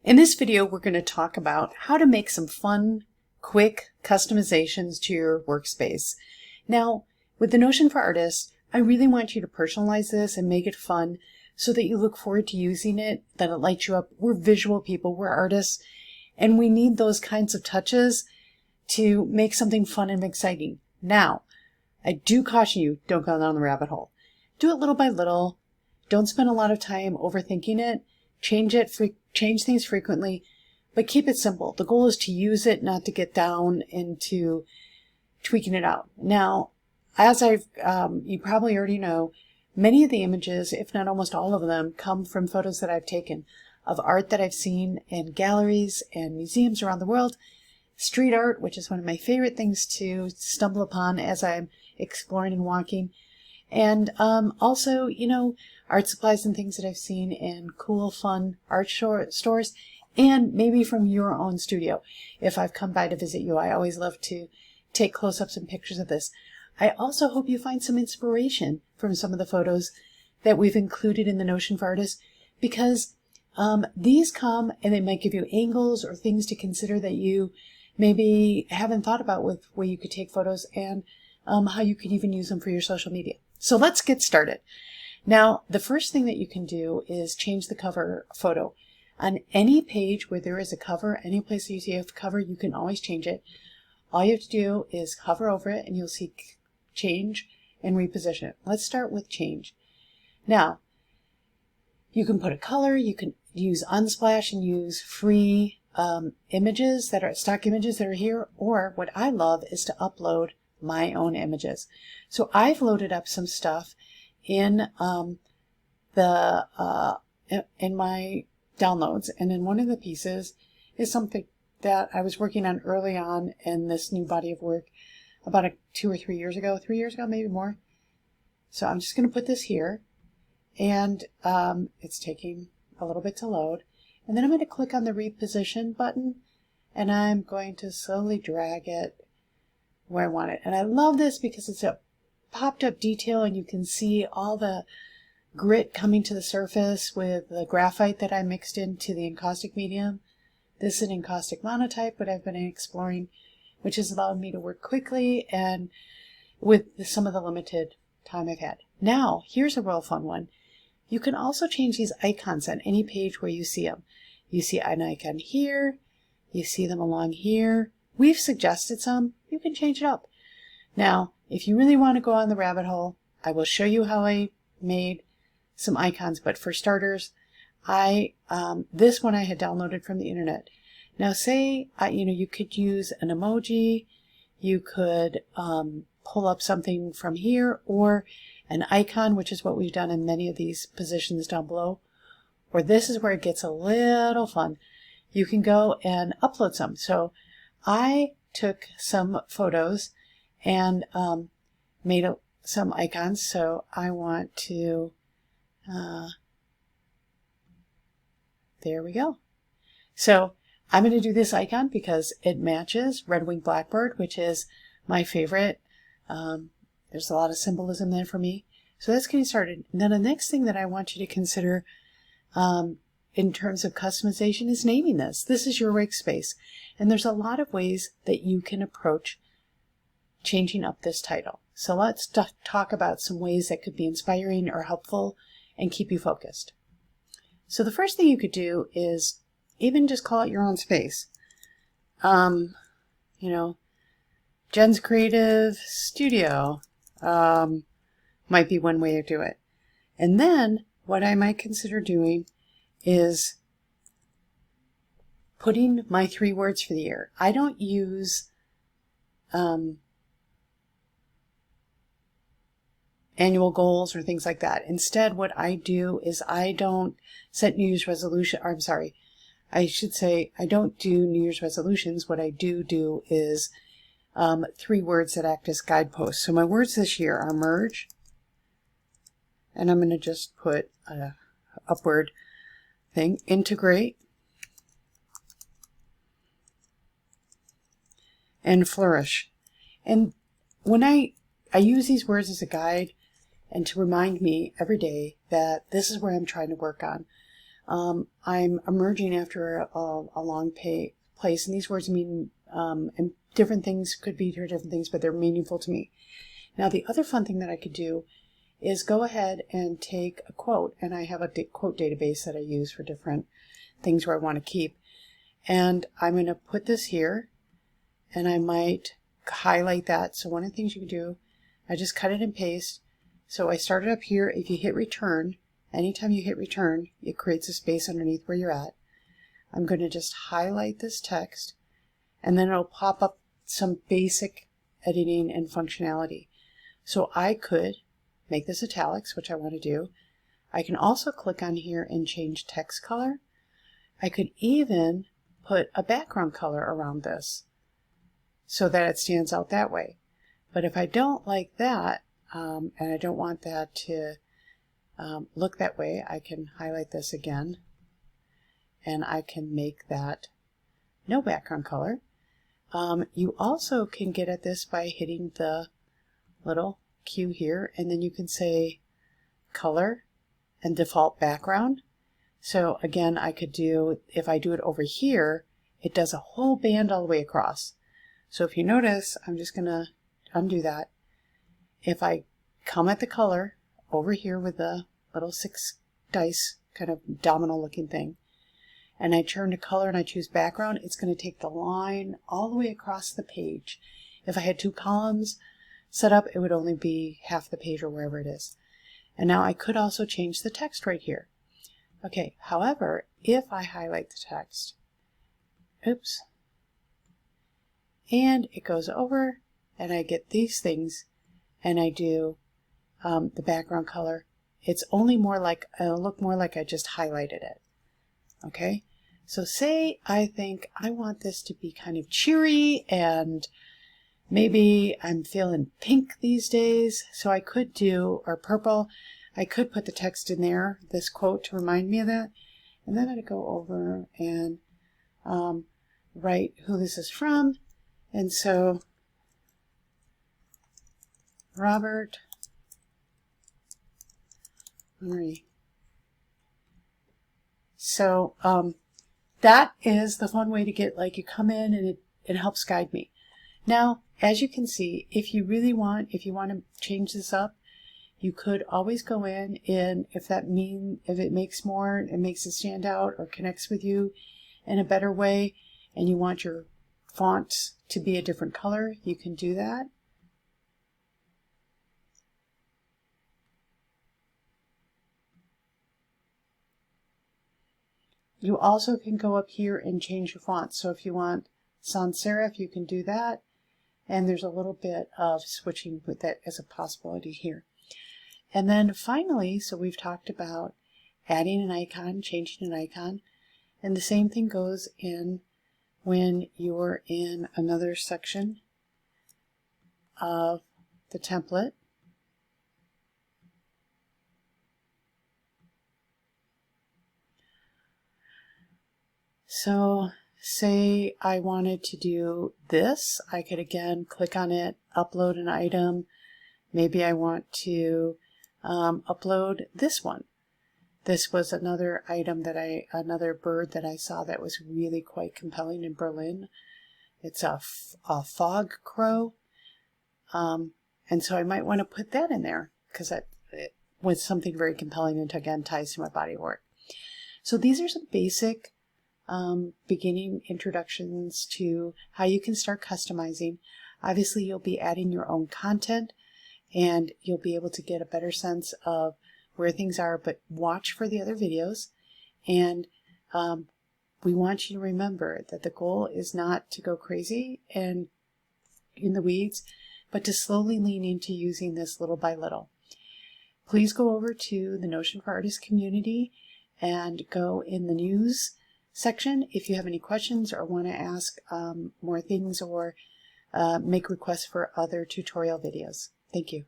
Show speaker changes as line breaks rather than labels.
In this video, we're going to talk about how to make some fun, quick customizations to your workspace. Now, with the Notion for Artists, I really want you to personalize this and make it fun so that you look forward to using it, that it lights you up. We're visual people, we're artists, and we need those kinds of touches to make something fun and exciting. Now, I do caution you, don't go down the rabbit hole. Do it little by little. Don't spend a lot of time overthinking it. Change things frequently, but keep it simple. The goal is to use it, not to get down into tweaking it out. Now, as you probably already know, many of the images, if not almost all of them, come from photos that I've taken of art that I've seen in galleries and museums around the world. Street art, which is one of my favorite things to stumble upon as I'm exploring and walking. And also, art supplies and things that I've seen in cool, fun art stores, and maybe from your own studio. If I've come by to visit you, I always love to take close-ups and pictures of this. I also hope you find some inspiration from some of the photos that we've included in the Notion for Artists, because these come and they might give you angles or things to consider that you maybe haven't thought about with where you could take photos, and how you could even use them for your social media. So let's get started. Now, the first thing that you can do is change the cover photo. On any page where there is a cover, any place that you see a cover, you can always change it. All you have to do is hover over it and you'll see change and reposition it. Let's start with change. Now, you can put a color, you can use Unsplash and use free images that are stock images that are here, or what I love is to upload my own images. So I've loaded up some stuff in in my downloads, and in one of the pieces is something that I was working on early on in this new body of work about 2 or 3 years ago, maybe more. So I'm just going to put this here, and it's taking a little bit to load, and then I'm going to click on the reposition button, and I'm going to slowly drag it where I want it. And I love this because it's a popped up detail and you can see all the grit coming to the surface with the graphite that I mixed into the encaustic medium. This is an encaustic monotype, but I've been exploring, which has allowed me to work quickly and with some of the limited time I've had. Now, here's a real fun one. You can also change these icons on any page where you see them. You see an icon here, you see them along here. We've suggested some. You can change it up. Now, if you really want to go on the rabbit hole, I will show you how I made some icons. But for starters, this one I had downloaded from the internet. Now, say you could use an emoji, you could pull up something from here, or an icon, which is what we've done in many of these positions down below. Or this is where it gets a little fun. You can go and upload some. So I took some photos and made some icons. So I want to, there we go. So I'm going to do this icon because it matches Red-winged blackbird, which is my favorite. There's a lot of symbolism there for me. So that's getting started. Now the next thing that I want you to consider in terms of customization is naming this. This is your workspace. And there's a lot of ways that you can approach changing up this title. So let's talk about some ways that could be inspiring or helpful and keep you focused. So the first thing you could do is even just call it your own space. Jen's Creative Studio might be one way to do it. And then what I might consider doing is putting my 3 words for the year. I don't use annual goals or things like that. Instead, what I do is I don't set New Year's resolution, or I'm sorry, I should say I don't do New Year's resolutions. What I do is 3 words that act as guideposts. So my words this year are merge, and I'm going to just put a upward thing, integrate, and flourish. And when I use these words as a guide and to remind me every day that this is where I'm trying to work on. I'm emerging after a long place, and these words mean and different things, could be different things, but they're meaningful to me. Now, the other fun thing that I could do is go ahead and take a quote, and I have a quote database that I use for different things where I want to keep, and I'm going to put this here, and I might highlight that. So one of the things you can do, I just cut it and paste. So I started up here. If you hit return, anytime you hit return, it creates a space underneath where you're at. I'm going to just highlight this text, and then it'll pop up some basic editing and functionality. So I could make this italics, which I want to do. I can also click on here and change text color. I could even put a background color around this so that it stands out that way. But if I don't like that, and I don't want that to look that way, I can highlight this again, and I can make that no background color. You also can get at this by hitting the little Q here, and then you can say color and default background. So again, I could do, if I do it over here, it does a whole band all the way across. So if you notice, I'm just going to undo that. If I come at the color over here with the little 6 dice kind of domino looking thing, and I turn to color and I choose background, it's going to take the line all the way across the page. If I had 2 columns set up, it would only be half the page or wherever it is. And now I could also change the text right here. Okay, however, if I highlight the text, oops, and it goes over, and I get these things, and I do the background color, it's only more like, it'll look more like I just highlighted it. Okay, so say I think I want this to be kind of cheery, and maybe I'm feeling pink these days, so I could do, or purple, I could put the text in there, this quote, to remind me of that, and then I'd go over and write who this is from. And so Robert Murray. So that is the fun way to get, like, you come in and it helps guide me. Now, as you can see, if you really want, if you want to change this up, you could always go in, and if it makes more, it makes it stand out or connects with you in a better way, and you want your fonts to be a different color, you can do that. You also can go up here and change your font. So if you want sans serif, you can do that. And there's a little bit of switching with that as a possibility here. And then finally, so we've talked about adding an icon, changing an icon, and the same thing goes in when you're in another section of the template. So say I wanted to do this, I could again click on it, upload an item. Maybe I want to upload this one. This was another item that another bird that I saw that was really quite compelling in Berlin. It's a fog crow. And so I might want to put that in there because it was something very compelling and again ties to my body of work. So these are some basic beginning introductions to how you can start customizing. Obviously, you'll be adding your own content and you'll be able to get a better sense of where things are, but watch for the other videos. And we want you to remember that the goal is not to go crazy and in the weeds, but to slowly lean into using this little by little. Please go over to the Notion for Artists community and go in the news section if you have any questions or want to ask more things or make requests for other tutorial videos. Thank you.